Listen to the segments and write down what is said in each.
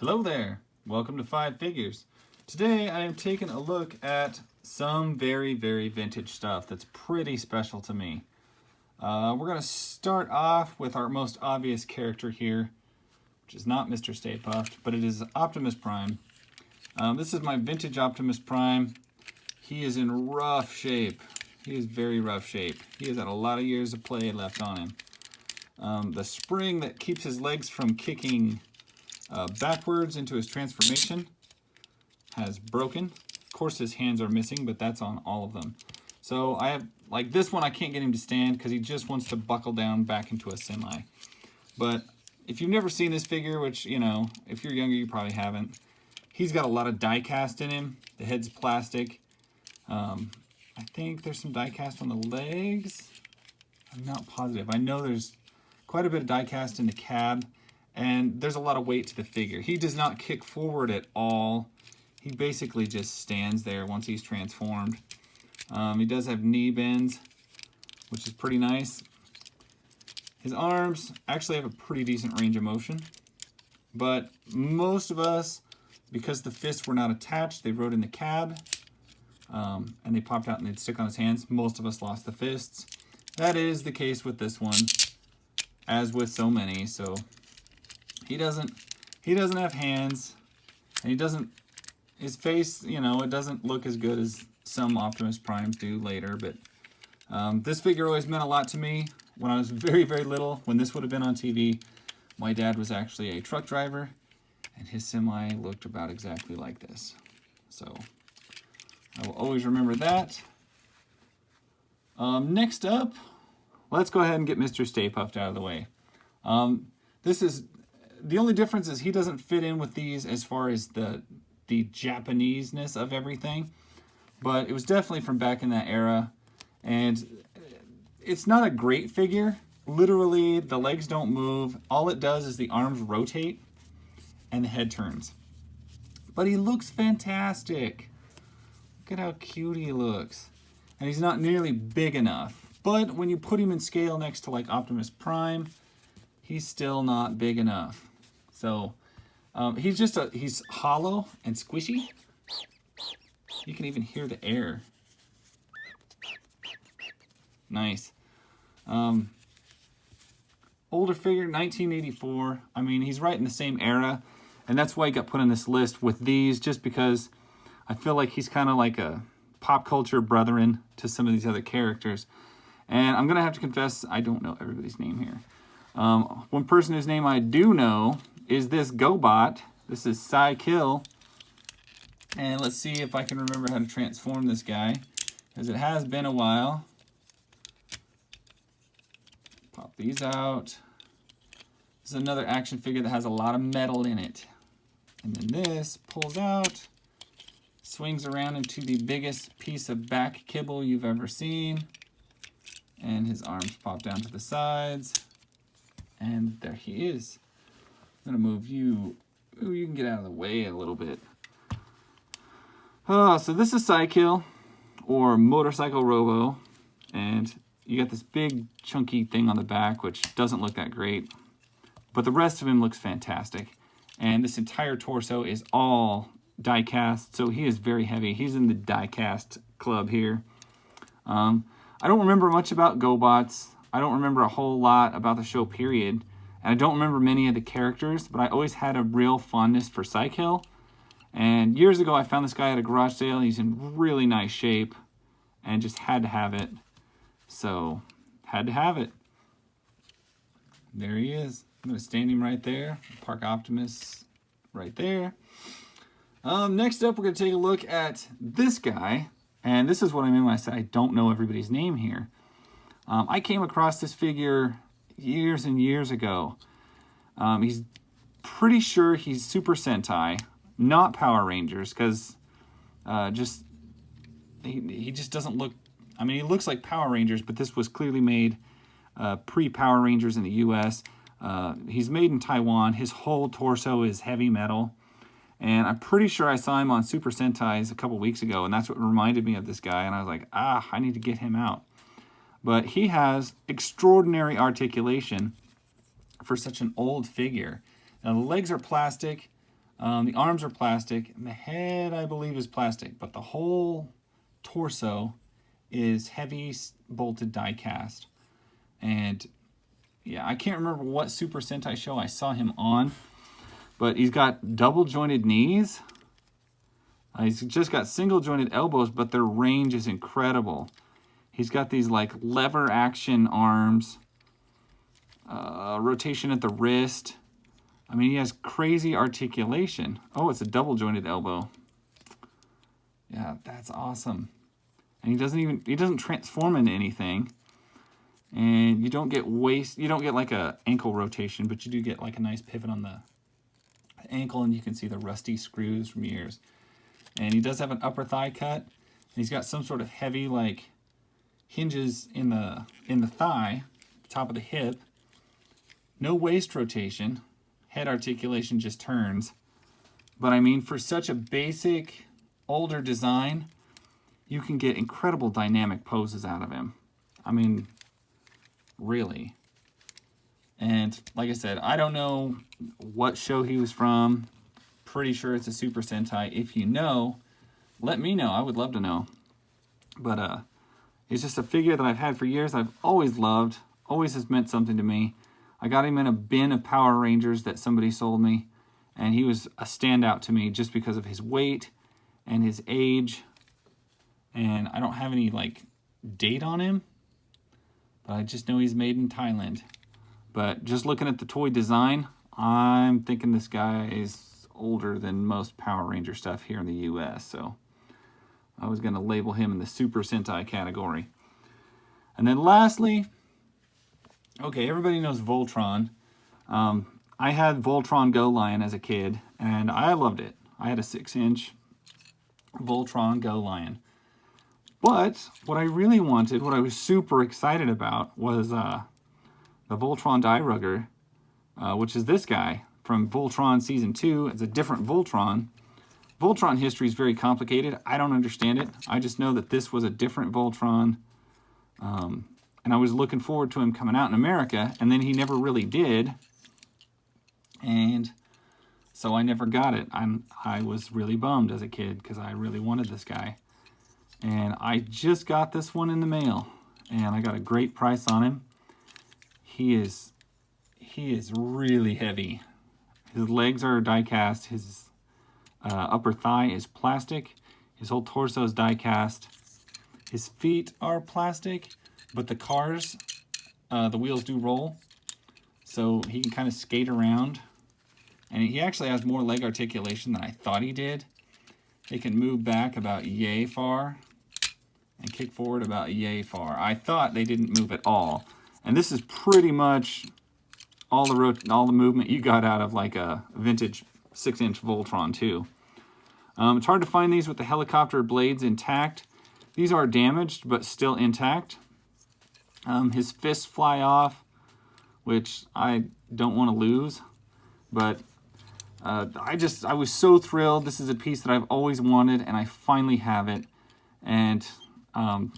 Hello there, welcome to Five Figures. Today I am taking a look at some very vintage stuff that's pretty special to me. We're going to start off with our most obvious character here, which is not Mr. Stay Puft, but it is Optimus Prime. This is my vintage Optimus Prime. He is in rough shape. He is very rough shape. He has had a lot of years of play left on him. The spring that keeps his legs from kicking backwards into his transformation has broken. Of course his hands are missing, but that's on all of them. So I have, like this one I can't get him to stand because he just wants to buckle down back into a semi. But if you've never seen this figure, which, you know, if you're younger you probably haven't, he's got a lot of die cast in him. The head's plastic. I think there's some die cast on the legs. I'm not positive. I know there's quite a bit of die cast in the cab. And there's a lot of weight to the figure. He does not kick forward at all. He basically just stands there once he's transformed. He does have knee bends, which is pretty nice. His arms actually have a pretty decent range of motion. But most of us, because the fists were not attached, they rode in the cab. And they popped out and they'd stick on his hands. Most of us lost the fists. That is the case with this one, as with so many. So He doesn't have hands, and his face, you know, it doesn't look as good as some Optimus Primes do later, but this figure always meant a lot to me. When I was very little, when this would have been on TV, my dad was actually a truck driver, and his semi looked about exactly like this. So I will always remember that. Next up, let's go ahead and get Mr. Stay Puft out of the way. The only difference is he doesn't fit in with these as far as the Japanese-ness of everything. But it was definitely from back in that era. And it's not a great figure. Literally, the legs don't move. All it does is the arms rotate and the head turns. But he looks fantastic. Look at how cute he looks. And he's not nearly big enough. But when you put him in scale next to like Optimus Prime, he's still not big enough. So he's hollow and squishy. You can even hear the air. Nice. Older figure, 1984. I mean, he's right in the same era, and that's why he got put on this list with these, just because I feel like he's kind of like a pop culture brethren to some of these other characters. And I'm gonna have to confess, I don't know everybody's name here. One person whose name I do know is this GoBot. This is cykill. And let's see if I can remember how to transform this guy, because it has been a while. Pop these out. This is another action figure that has a lot of metal in it. And then this pulls out, swings around into the biggest piece of back kibble you've ever seen. And his arms pop down to the sides. And there he is. I'm gonna move you. Ooh, you can get out of the way a little bit. Oh, so this is cykill, or motorcycle robo, and you got this big chunky thing on the back, which doesn't look that great, but the rest of him looks fantastic. And this entire torso is all die cast, so he is very heavy. He's in the die cast club here. I don't remember much about GoBots. I don't remember a whole lot about the show, period. And I don't remember many of the characters, but I always had a real fondness for cykill. And years ago, I found this guy at a garage sale. He's in really nice shape and just had to have it. So, had to have it. There he is. I'm going to stand him right there. Park Optimus right there. Next up, we're going to take a look at this guy. And this is what I mean when I say I don't know everybody's name here. I came across this figure years and years ago. He's pretty sure he's Super Sentai, not Power Rangers, because he just doesn't look. I mean, he looks like Power Rangers, but this was clearly made pre-Power Rangers in the U.S. He's made in Taiwan. His whole torso is heavy metal. And I'm pretty sure I saw him on Super Sentais a couple weeks ago, and that's what reminded me of this guy. And I was like, I need to get him out. But he has extraordinary articulation for such an old figure. Now, the legs are plastic. The arms are plastic, and the head, I believe, is plastic, but the whole torso is heavy bolted die cast. And yeah, I can't remember what Super Sentai show I saw him on, but he's got double jointed knees. He's just got single jointed elbows, but their range is incredible. He's got these like lever action arms, rotation at the wrist. I mean, he has crazy articulation. Oh, it's a double jointed elbow. Yeah, that's awesome. And he doesn't transform into anything. And you don't get like a ankle rotation, but you do get like a nice pivot on the ankle, and you can see the rusty screws from years. And he does have an upper thigh cut. And he's got some sort of heavy like hinges in the thigh, top of the hip. No waist rotation. Head articulation just turns. But I mean, for such a basic, older design, you can get incredible dynamic poses out of him. I mean, really. And like I said, I don't know what show he was from. Pretty sure it's a Super Sentai. If you know, let me know. I would love to know. But it's just a figure that I've had for years. I've always loved. Always has meant something to me. I got him in a bin of Power Rangers that somebody sold me, and he was a standout to me just because of his weight and his age. And I don't have any like date on him, but I just know he's made in Thailand. But just looking at the toy design, I'm thinking this guy is older than most Power Ranger stuff here in the US, so I was going to label him in the Super Sentai category. And then lastly, okay, everybody knows Voltron. I had Voltron Go Lion as a kid, and I loved it. I had a 6-inch Voltron Go Lion. But what I really wanted, what I was super excited about, was the Voltron dairugger, which is this guy from Voltron Season 2. It's a different Voltron. Voltron history is very complicated. I don't understand it. I just know that this was a different Voltron. And I was looking forward to him coming out in America, and then he never really did. And so I never got it. I was really bummed as a kid because I really wanted this guy. And I just got this one in the mail, and I got a great price on him. He is really heavy. His legs are die cast. His upper thigh is plastic. His whole torso is die cast. His feet are plastic, but the cars, the wheels do roll, so he can kind of skate around. And he actually has more leg articulation than I thought he did. He can move back about yay far and kick forward about yay far. I thought they didn't move at all. And this is pretty much all the movement you got out of like a vintage 6-inch Voltron too. It's hard to find these with the helicopter blades intact. These are damaged, but still intact. His fists fly off, which I don't want to lose. But I was so thrilled. This is a piece that I've always wanted, and I finally have it. And I'm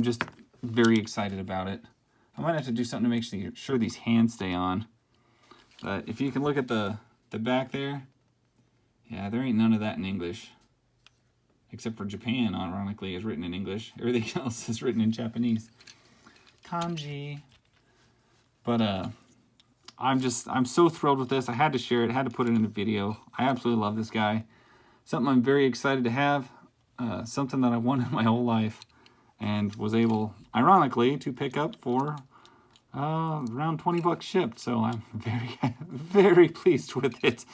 just very excited about it. I might have to do something to make sure these hands stay on. But if you can look at the back there, yeah, there ain't none of that in English. Except for Japan, ironically, is written in English. Everything else is written in Japanese. Kanji. But I'm so thrilled with this. I had to share it, had to put it in a video. I absolutely love this guy. Something I'm very excited to have. Something that I wanted my whole life. And was able, ironically, to pick up for around 20 bucks shipped. So I'm very, very pleased with it.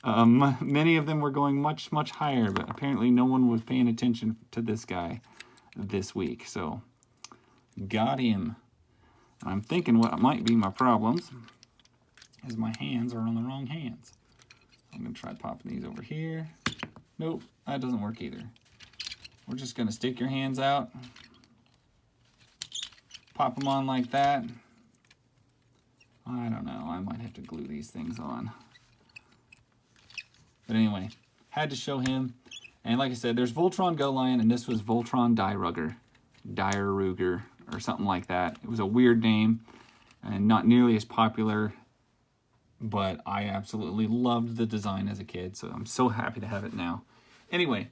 Many of them were going much, much higher, but apparently no one was paying attention to this guy this week. So, got him. I'm thinking what might be my problems is my hands are on the wrong hands. I'm going to try popping these over here. Nope, that doesn't work either. We're just going to stick your hands out, pop them on like that. I don't know, I might have to glue these things on. But anyway, had to show him. And like I said, there's Voltron Go Lion, and this was Voltron dairugger, or something like that. It was a weird name, and not nearly as popular but I absolutely loved the design as a kid, so I'm so happy to have it now. Anyway,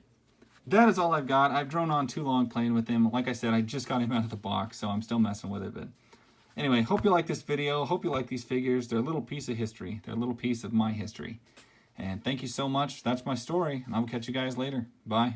that is all I've got. I've drone on too long playing with him. Like I said, I just got him out of the box, so I'm still messing with it. But anyway, hope you like this video. Hope you like these figures. They're a little piece of history. They're a little piece of my history. And thank you so much. That's my story, and I will catch you guys later. Bye.